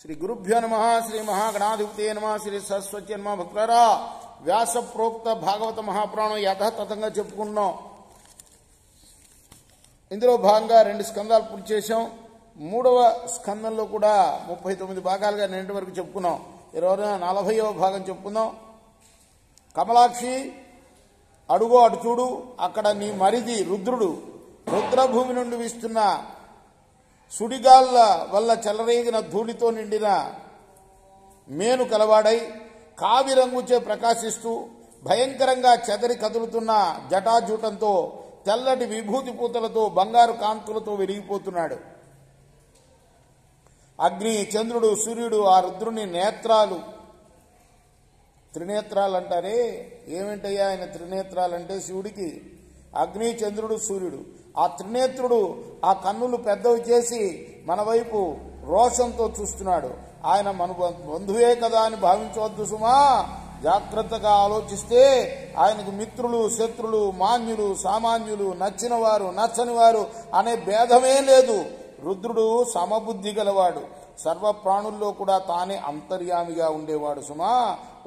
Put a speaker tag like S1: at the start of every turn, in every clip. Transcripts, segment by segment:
S1: శ్రీ గురుభ్యో నమ. శ్రీ మహాగణాధిపతే నమ. శ్రీ సరస్వతి నమ. భక్తులారా, వ్యాస ప్రోక్త భాగవత మహాపురాణం యథాతథంగా చెప్పుకున్నాం. ఇందులో భాగంగా 2 స్కందాలు పూర్తి చేశాం. 3వ స్కందంలో కూడా 39 భాగాలుగా నిన్నటి వరకు చెప్పుకున్నాం. ఈరోజు 40వ భాగం చెప్పుకుందాం. కమలాక్షి, అడుగో అటు చూడు, అక్కడ నీ మరిది రుద్రుడు రుద్రభూమి నుండి వీస్తున్న సుడిగాళ్ల వల్ల చెలరేగిన ధూళితో నిండిన మేను కలవాడై కావి రంగుచే ప్రకాశిస్తూ భయంకరంగా చెదరి కదులుతున్న జటాజూటంతో తెల్లటి విభూతి పూతలతో బంగారు కాంతులతో వెలిగిపోతున్నాడు. అగ్ని, చంద్రుడు, సూర్యుడు ఆ రుద్రుని నేత్రాలు, త్రినేత్రాలు అంటారే, ఏమిటయ్యా ఆయన త్రినేత్రాలంటే శివుడికి అగ్ని, చంద్రుడు, సూర్యుడు. ఆ త్రినేత్రుడు ఆ కన్నులు పెద్దవి చేసి మన వైపు రోషంతో చూస్తున్నాడు. ఆయన మన బంధువే కదా అని భావించవద్దు సుమా. జాగ్రత్తగా ఆలోచిస్తే ఆయనకు మిత్రులు, శత్రులు, మాన్యులు, సామాన్యులు, నచ్చిన వారు, నచ్చని వారు అనే భేదమే లేదు. రుద్రుడు సమబుద్ధి గలవాడు. సర్వ ప్రాణుల్లో కూడా తానే అంతర్యామిగా ఉండేవాడు సుమా.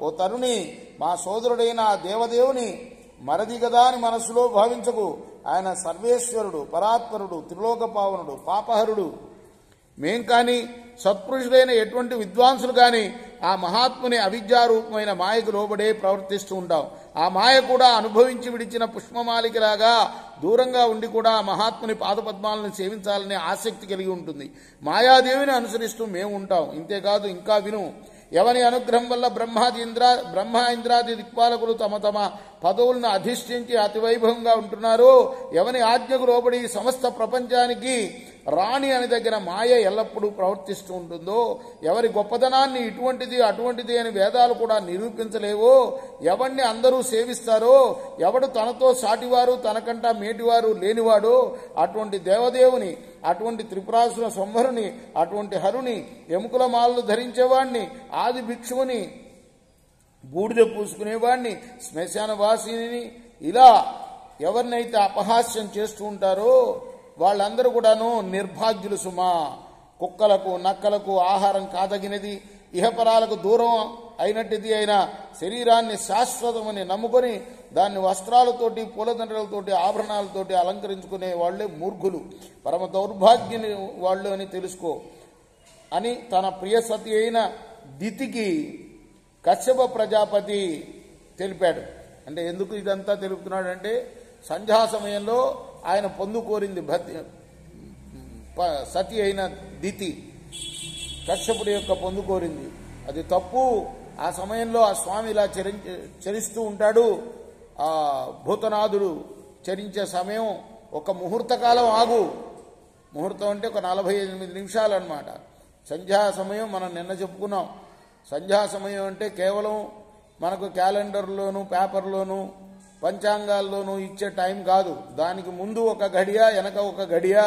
S1: ఓ తరుణి, మా సోదరుడైన ఆ దేవదేవుని మరది గదా అని మనసులో భావించకు. ఆయన సర్వేశ్వరుడు, పరాత్పరుడు, త్రిలోక పావనుడు, పాపహరుడు. మేం కానీ సత్పురుషులైన ఎటువంటి విద్వాంసులు కానీ ఆ మహాత్ముని అవిద్యారూపమైన మాయకు లోబడే ప్రవర్తిస్తూ ఉంటాం. ఆ మాయ కూడా అనుభవించి విడిచిన పుష్పమాలికలాగా దూరంగా ఉండి కూడా ఆ మహాత్ముని పాదపద్మాలను సేవించాలనే ఆసక్తి కలిగి ఉంటుంది. మాయాదేవిని అనుసరిస్తూ మేము ఉంటాం. ఇంతేకాదు, ఇంకా విను. ఎవని అనుగ్రహం వల్ల బ్రహ్మ ఇంద్రాది దిక్పాలకులు తమ తమ పదవులను అధిష్ఠించి అతివైభవంగా ఉంటున్నారో, ఎవని ఆజ్ఞకు లోబడి సమస్త ప్రపంచానికి రాణి అని దగ్గర మాయ ఎల్లప్పుడూ ప్రవర్తిస్తూ ఉంటుందో, ఎవరి గొప్పతనాన్ని ఇటువంటిది అటువంటిది అని వేదాలు కూడా నిరూపించలేవో, ఎవరిని అందరూ సేవిస్తారో, ఎవడు తనతో సాటివారు తనకంటా మేటివారు లేనివాడో అటువంటి దేవదేవుని, అటువంటి త్రిపురాసుర సంహరుని, అటువంటి హరుని, ఎముకల మాలలు ధరించేవాణ్ణి, ఆది భిక్షువుని, బూడిద పూసుకునేవాణ్ణి, శ్మశాన వాసిని, ఇలా ఎవరినైతే అపహాస్యం చేస్తూ ఉంటారో వాళ్ళందరూ కూడాను నిర్భాగ్యులు సుమా. కుక్కలకు, నక్కలకు ఆహారం కాదగినది, ఇహపరాలకు దూరం అయినట్టుది అయిన శరీరాన్ని శాశ్వతమని నమ్ముకొని దాన్ని వస్త్రాలతోటి, పూలదండలతోటి, ఆభరణాలతోటి అలంకరించుకునే వాళ్లే మూర్ఖులు, పరమ దౌర్భాగ్యుని వాళ్ళు అని తెలుసుకో అని తన ప్రియసతి అయిన దితికి కశ్యప ప్రజాపతి తెలిపాడు. అంటే ఎందుకు ఇదంతా తెలుపుతున్నాడంటే, సంధ్యా సమయంలో ఆయన పొందు కోరింది సతి అయిన దితి కశ్యపుడి యొక్క పొందు కోరింది. అది తప్పు. ఆ సమయంలో ఆ స్వామి ఇలా చరిస్తూ ఉంటాడు. ఆ భూతనాథుడు చరించే సమయం ఒక ముహూర్తకాలం ఆగు. ముహూర్తం అంటే ఒక 48 నిమిషాలు అన్నమాట. సంధ్యా సమయం మనం నిన్న చెప్పుకున్నాం. సంధ్యా సమయం అంటే కేవలం మనకు క్యాలెండర్లోను, పేపర్లోను, పంచాంగాల్లోనూ ఇచ్చే టైం కాదు. దానికి ముందు ఒక గడియ, వెనక ఒక గడియ,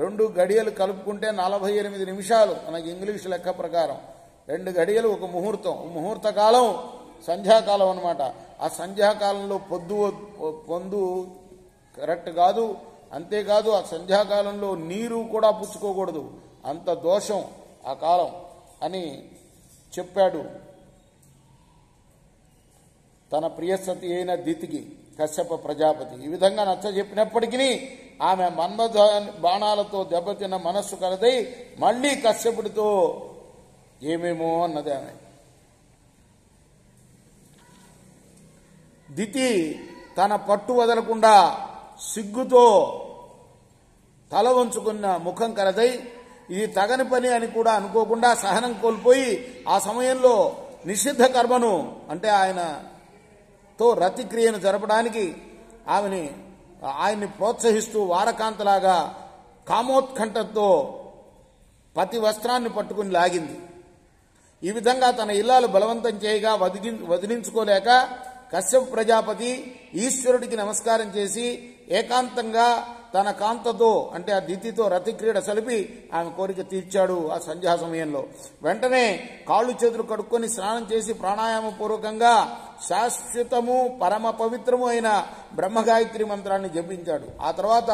S1: 2 గడియలు కలుపుకుంటే 48 నిమిషాలు మనకి ఇంగ్లీష్ లెక్క ప్రకారం. 2 గడియలు ఒక ముహూర్తం. ముహూర్త కాలం సంధ్యాకాలం అన్నమాట. ఆ సంధ్యాకాలంలో పొందు కరెక్ట్ కాదు. అంతేకాదు, ఆ సంధ్యాకాలంలో నీరు కూడా పుచ్చుకోకూడదు, అంత దోషం ఆ కాలం అని చెప్పాడు తన ప్రియసతి అయిన దితికి కశ్యప ప్రజాపతి. ఈ విధంగా నచ్చ చెప్పినప్పటికీ ఆమె మన్మథ బాణాలతో దెబ్బతిన్న మనస్సు కలదై మళ్లీ కశ్యపుడితో ఏమేమో అన్నది ఆమె. దితి తన పట్టు వదలకుండా సిగ్గుతో తల వంచుకున్న ముఖం కలదై ఇది తగని పని అని కూడా అనుకోకుండా సహనం కోల్పోయి ఆ సమయంలో నిషిద్ధ కర్మను, అంటే ఆయనతో రతిక్రియను జరపడానికి ఆయన్ని ప్రోత్సహిస్తూ వారకాంతలాగా కామోత్కంఠతో పతి వస్త్రాన్ని పట్టుకుని లాగింది. ఈ విధంగా తన ఇల్లాలు బలవంతం చేయగా వదిలించుకోలేక కశ్యప ప్రజాపతి ఈశ్వరుడికి నమస్కారం చేసి ఏకాంతంగా తన కాంతతో, అంటే ఆ దితితో రతిక్రీడ సలిపి ఆమె కోరిక తీర్చాడు ఆ సంధ్యా సమయంలో. వెంటనే కాళ్ళు చేతులు కడుక్కొని స్నానం చేసి ప్రాణాయామపూర్వకంగా శాశ్వతము పరమ పవిత్రము అయిన బ్రహ్మగాయత్రి మంత్రాన్ని జపించాడు. ఆ తర్వాత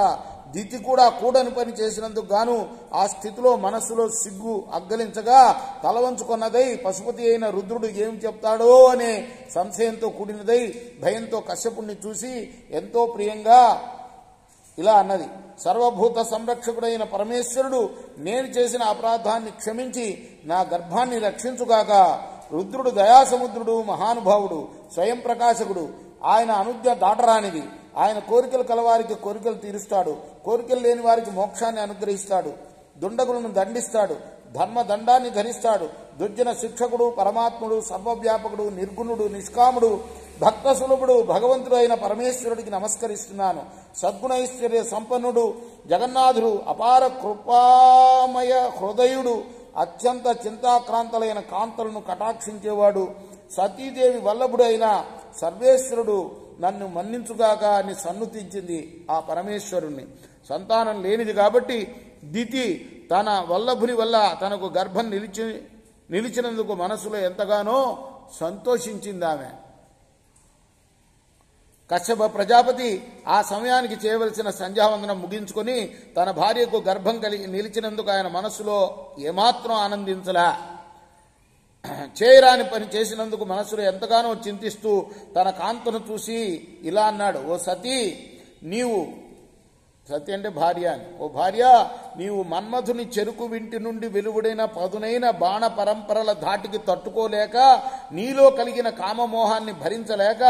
S1: దితి కూడా కూడని పని చేసినందుకు గాను ఆ స్థితిలో మనస్సులో సిగ్గు అగ్గలించగా తలవంచుకున్నదై పశుపతి అయిన రుద్రుడు ఏం చెప్తాడో అనే సంశయంతో కూడినదై భయంతో కశ్యపుణ్ణి చూసి ఎంతో ప్రియంగా ఇలా అన్నది. సర్వభూత సంరక్షకుడైన పరమేశ్వరుడు నేను చేసిన అపరాధాన్ని క్షమించి నా గర్భాన్ని రక్షించుగాక. రుద్రుడు దయాసముద్రుడు, మహానుభావుడు, స్వయం ప్రకాశకుడు. ఆయన అనుజ్ఞ దాటరానిది. ఆయన కోరికలు కలవారికి కోరికలు తీరుస్తాడు, కోరికలు లేని వారికి మోక్షాన్ని అనుగ్రహిస్తాడు, దుండగులను దండిస్తాడు, ధర్మదండాన్ని ధరిస్తాడు. దుర్జన శిక్షకుడు, పరమాత్ముడు, సర్వవ్యాపకుడు, నిర్గుణుడు, నిష్కాముడు, భక్త సులభుడు, భగవంతుడు అయిన పరమేశ్వరుడికి నమస్కరిస్తున్నాను. సద్గుణైశ్వర్య సంపన్నుడు, జగన్నాథుడు, అపార కృపామయ హృదయుడు, అత్యంత చింతాక్రాంతలైన కాంతలను కటాక్షించేవాడు, సతీదేవి వల్లభుడు అయిన సర్వేశ్వరుడు నన్ను మన్నించుగాక అని సన్నుతించింది ఆ పరమేశ్వరుణ్ణి. సంతానం లేనిది కాబట్టి దితి తన వల్లభుని వల్ల తనకు గర్భం నిలిచినందుకు మనసులో ఎంతగానో సంతోషించింది ఆమె. కశ్యప ప్రజాపతి ఆ సమయానికి చేయవలసిన సంధ్యావందనం ముగించుకొని తన భార్యకు గర్భం నిలిచినందుకు ఆయన మనస్సులో ఏమాత్రం ఆనందించలా. చేయరాని పని చేసినందుకు మనసులో ఎంతగానో చింతిస్తూ తన కాంతను చూసి ఇలా అన్నాడు. ఓ సతీ, నీవు, సతి అంటే భార్య అని, ఓ భార్య, నీవు మన్మధుని చెరుకు వింటి నుండి వెలువడిన పదునైన బాణ పరంపరల ధాటికి తట్టుకోలేక, నీలో కలిగిన కామమోహాన్ని భరించలేక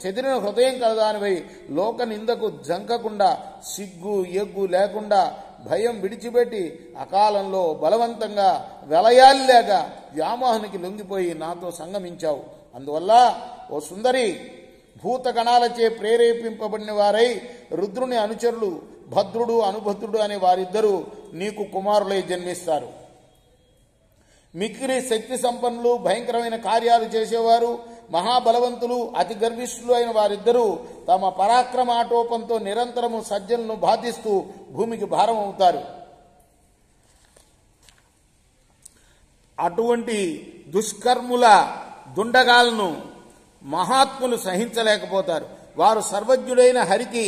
S1: చెదిరిన హృదయం కలదానివై లోక నిందకు జంకకుండా, సిగ్గు ఎగ్గు లేకుండా, భయం విడిచిపెట్టి అకాలంలో బలవంతంగా వెలయాల్లేక వ్యామోహానికి లొంగిపోయి నాతో సంగమించావు. అందువల్ల ఓ సుందరి, భూతగణాలచే ప్రేరేపింపబడిన వారై రుద్రుని అనుచరులు భద్రుడు అనుభద్రుడు అనే వారిద్దరూ నీకు కుమారులై జన్మిస్తారు. మిక్కిరి శక్తి సంపన్నులు, భయంకరమైన కార్యాలు చేసేవారు, మహాబలవంతులు, అతి గర్విష్ఠులు అయిన వారిద్దరూ తమ పరాక్రమాటోపంతో నిరంతరము సజ్జలను బాధిస్తూ భూమికి భారం అవుతారు. అటువంటి దుష్కర్ముల దుండగాలను మహాత్ములు సహించలేకపోతారు. వారు సర్వజ్ఞుడైన హరికి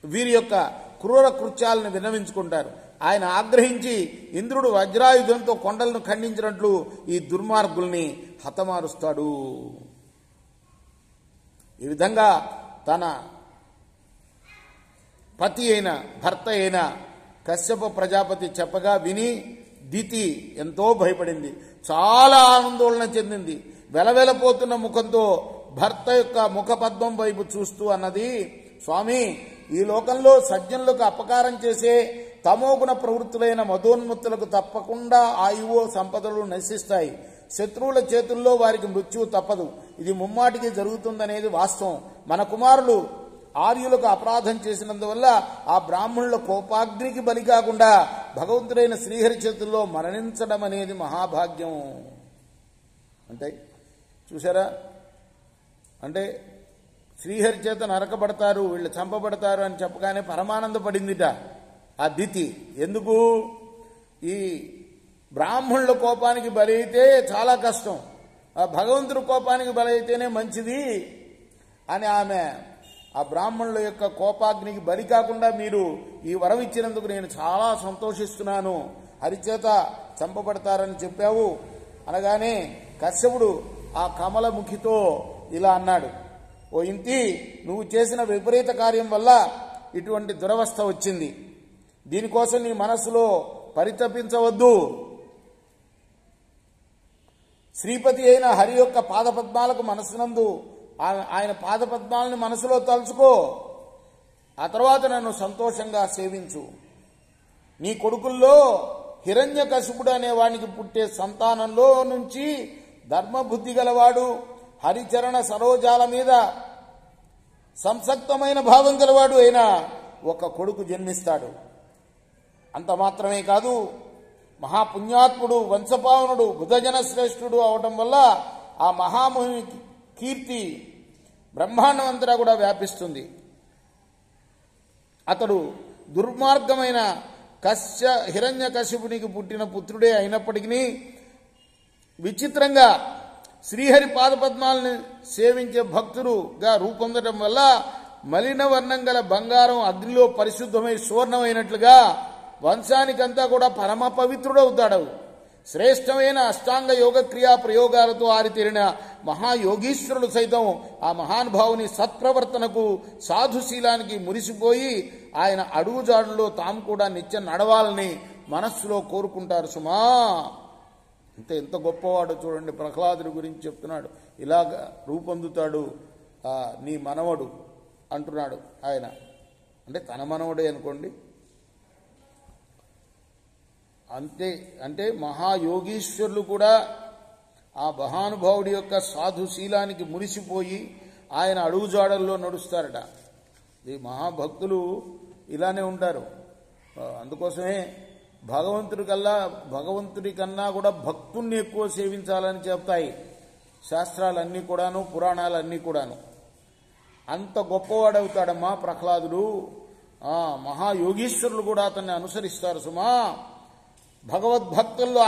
S1: వీరి యొక్క క్రూర కృత్యాలను విన్నవించుకుంటారు. ఆయన ఆగ్రహించి ఇంద్రుడు వజ్రాయుధంతో కొండలను ఖండించినట్లు ఈ దుర్మార్గుల్ని హతమారుస్తాడు. ఈ విధంగా తన పతి అయిన భర్త అయిన కశ్యప ప్రజాపతి చెప్పగా విని దితి ఎంతో భయపడింది, చాలా ఆందోళన చెందింది. వెలవెలపోతున్న ముఖంతో భర్త యొక్క ముఖపద్మం వైపు చూస్తూ అన్నది, స్వామి, ఈ లోకంలో సజ్జనులకు అపకారం చేసే తమోగుణ ప్రవృత్తులైన మదోన్మత్తులకు తప్పకుండా ఆయువు సంపదలు నశిస్తాయి. శత్రువుల చేతుల్లో వారికి మృత్యువు తప్పదు. ఇది ముమ్మాటికి జరుగుతుందనేది వాస్తవం. మన కుమారులు ఆర్యులకు అపరాధం చేసినందువల్ల ఆ బ్రాహ్మణుల కోపాగ్నికి బలి కాకుండా భగవంతుడైన శ్రీహరి చేతుల్లో మరణించడం అనేది మహాభాగ్యం. అంటే చూసారా, అంటే శ్రీహరి చేత నరకబడతారు, వీళ్ళు చంపబడతారు అని చెప్పగానే పరమానందపడిందిట ఆ దితి. ఎందుకు? ఈ బ్రాహ్మణుల కోపానికి బలి అయితే చాలా కష్టం, ఆ భగవంతుడి కోపానికి బలి అయితేనే మంచిది అని ఆమె ఆ బ్రాహ్మణుల యొక్క కోపాగ్నికి బలి కాకుండా మీరు ఈ వరం ఇచ్చినందుకు నేను చాలా సంతోషిస్తున్నాను, హరిచేత చంపబడతారని చెప్పావు అనగానే కశ్యపుడు ఆ కమలముఖితో ఇలా అన్నాడు, ఓ ఇంతి, నువ్వు చేసిన విపరీత కార్యం వల్ల ఇటువంటి దురవస్థ వచ్చింది. దీనికోసం నీ మనస్సులో పరితపించవద్దు. శ్రీపతి అయిన హరి యొక్క పాదపద్మాలకు మనస్సునందు ఆయన పాదపద్మాలను మనసులో తలుచుకో. ఆ తర్వాత నన్ను సంతోషంగా సేవించు. నీ కొడుకుల్లో హిరణ్యకశిపుడు అనే వానికి పుట్టే సంతానంలో నుంచి ధర్మబుద్ధి గలవాడు, హరిచరణ సరోజాల మీద సంసక్తమైన భావం గలవాడు అయిన ఒక కొడుకు జన్మిస్తాడు. అంత మాత్రమే కాదు, మహాపుణ్యాత్ముడు, వంశపావనుడు, బుధజన శ్రేష్ఠుడు అవటం వల్ల ఆ మహాముని కీర్తి బ్రహ్మాండం అంతటా కూడా వ్యాపిస్తుంది. అతడు దుర్మార్గమైన హిరణ్యకశిపునికి పుట్టిన పుత్రుడే అయినప్పటికీ విచిత్రంగా శ్రీహరి పాదపద్మాలను సేవించే భక్తుడుగా రూపొందడం వల్ల మలిన వర్ణం గల బంగారం అగ్నిలో పరిశుద్ధమై సువర్ణమైనట్లుగా వంశానికంతా కూడా పరమ పవిత్రుడవుతాడు. శ్రేష్టమైన అష్టాంగ యోగ క్రియా ప్రయోగాలతో ఆరితేరిన మహాయోగీశ్వరుడు సైతం ఆ మహానుభావుని సత్ప్రవర్తనకు సాధుశీలానికి మురిసిపోయి ఆయన అడుగుజాడులో తాము కూడా నిత్యం నడవాలని మనస్సులో కోరుకుంటారు సుమా. ఎంత గొప్పవాడో చూడండి. ప్రహ్లాదుడి గురించి చెప్తున్నాడు. ఇలాగ రూపొందుతాడు నీ మనవడు అంటున్నాడు ఆయన. అంటే తన మనవడే అనుకోండి. అంటే మహాయోగీశ్వరులు కూడా ఆ మహానుభావుడి యొక్క సాధుశీలానికి మురిసిపోయి ఆయన అడుగుజాడల్లో నడుస్తారట. ఈ మహాభక్తులు ఇలానే ఉంటారు. అందుకోసమే భగవంతుడి కన్నా కూడా భక్తుణ్ణి ఎక్కువ సేవించాలని చెప్తాయి శాస్త్రాలన్నీ కూడాను, పురాణాలన్నీ కూడాను. అంత గొప్పవాడవుతాడమ్మా ప్రహ్లాదుడు. మహాయోగీశ్వరులు కూడా అతన్ని అనుసరిస్తారు సుమా. భగవద్భక్తుల్లో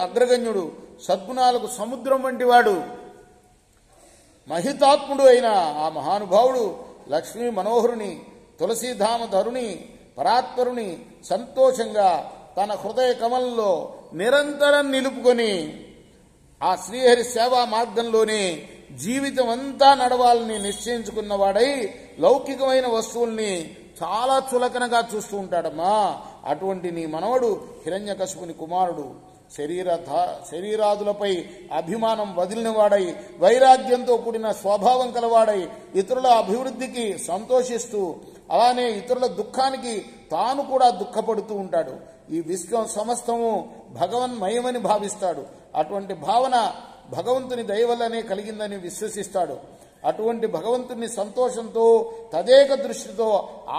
S1: అగ్రగణ్యుడు, సద్గుణాలకు సముద్రం వంటి వాడు, మహితాత్ముడు అయిన ఆ మహానుభావుడు లక్ష్మీ మనోహరుని, తులసీధామ ధరుని, పరాత్పరుని సంతోషంగా తన హృదయ కమలంలో నిరంతరం నిలుపుకొని ఆ శ్రీహరి సేవా మార్గంలోనే జీవితం అంతా నడవాలని నిశ్చయించుకున్నవాడై లౌకికమైన వస్తువుల్ని చాలా చులకనగా చూస్తూ ఉంటాడమ్మా. అటువంటి నీ మనవడు హిరణ్యకశిపుని కుమారుడు. శరీరాదులపై అభిమానం వదిలినవాడై, వైరాగ్యంతో కూడిన స్వభావం కలవాడై, ఇతరుల అభివృద్ధికి సంతోషిస్తూ అలానే ఇతరుల దుఃఖానికి తాను కూడా దుఃఖపడుతూ ఉంటాడు. ఈ విశ్వం సమస్తము భగవన్మయమని భావిస్తాడు. అటువంటి భావన భగవంతుని దయ వల్లనే కలిగిందని విశ్వసిస్తాడు. అటువంటి భగవంతుని సంతోషంతో తదేక దృష్టితో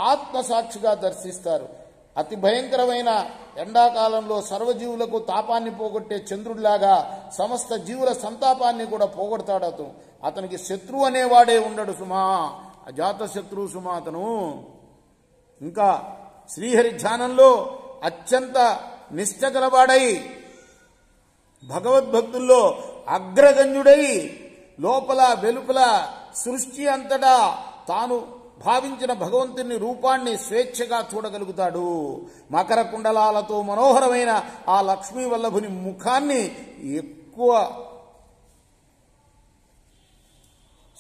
S1: ఆత్మసాక్షిగా దర్శిస్తారు. అతి భయంకరమైన ఎండాకాలంలో సర్వజీవులకు తాపాన్ని పోగొట్టే చంద్రుడిలాగా సమస్త జీవుల సంతాపాన్ని కూడా పోగొడతాడు. అతనికి శత్రువు అనేవాడే ఉండడు సుమా. అజాత శత్రువు సుమా అతను. ఇంకా శ్రీహరి ధ్యానంలో అత్యంత నిష్ఠ గలవాడై, భగవద్భక్తుల్లో అగ్రగణ్యుడై, లోపల వెలుపల సృష్టి అంతటా తాను భావించిన భగవంతుని రూపాన్ని స్వేచ్ఛగా చూడగలుగుతాడు. మకర కుండలాలతో మనోహరమైన ఆ లక్ష్మీ వల్లభుని ముఖాన్ని ఎక్కువ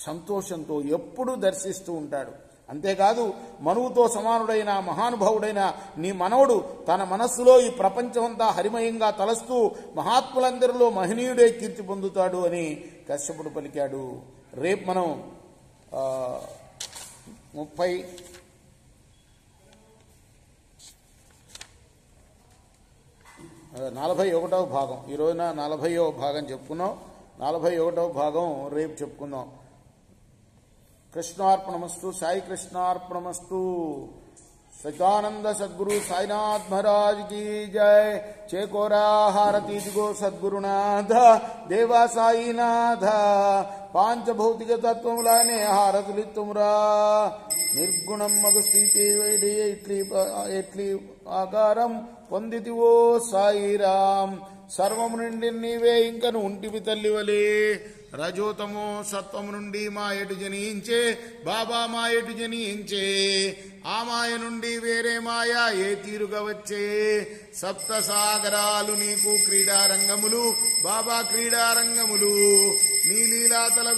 S1: సంతోషంతో ఎప్పుడూ దర్శిస్తూ ఉంటాడు. అంతేకాదు మనువుతో సమానుడైన మహానుభావుడైన నీ మనవడు తన మనస్సులో ఈ ప్రపంచమంతా హరిమయంగా తలస్తూ మహాత్ములందరిలో మహనీయుడే కీర్తి పొందుతాడు అని కశ్యపుడు పలికాడు. రేపు మనం 41వ భాగం, ఈ రోజున 40వ భాగం చెప్పుకున్నాం. 41వ భాగం రేపు చెప్పుకుందాం. కృష్ణార్పణమస్తు. సాయి కృష్ణార్పణమస్తు. సచిదానంద సద్గురు సాయినాథ్ మహారాజ్ की जय. చేకోరా హారతి దిగో సద్గురునాథ దేవా సాయినాథ. పాంచభౌతిక తత్వములానే హారతులిత్తుమురా. నిర్గుణం మగు స్థితి వేడి ఎట్లి ఆకారం పొందితివో సాయిరాం. సర్వము నుండి నీవే ఇంకను ఉంటివి తల్లివలే. రజోతమో సత్వము నుండి మాయటు జనించే బాబా మాయటు జనించే. ఆ మాయ నుండి వేరే మాయ ఏ తీరుగా వచ్చే. సప్త సాగరాలు నీకు క్రీడారంగములు బాబా క్రీడారంగములు. నీ లీలాతల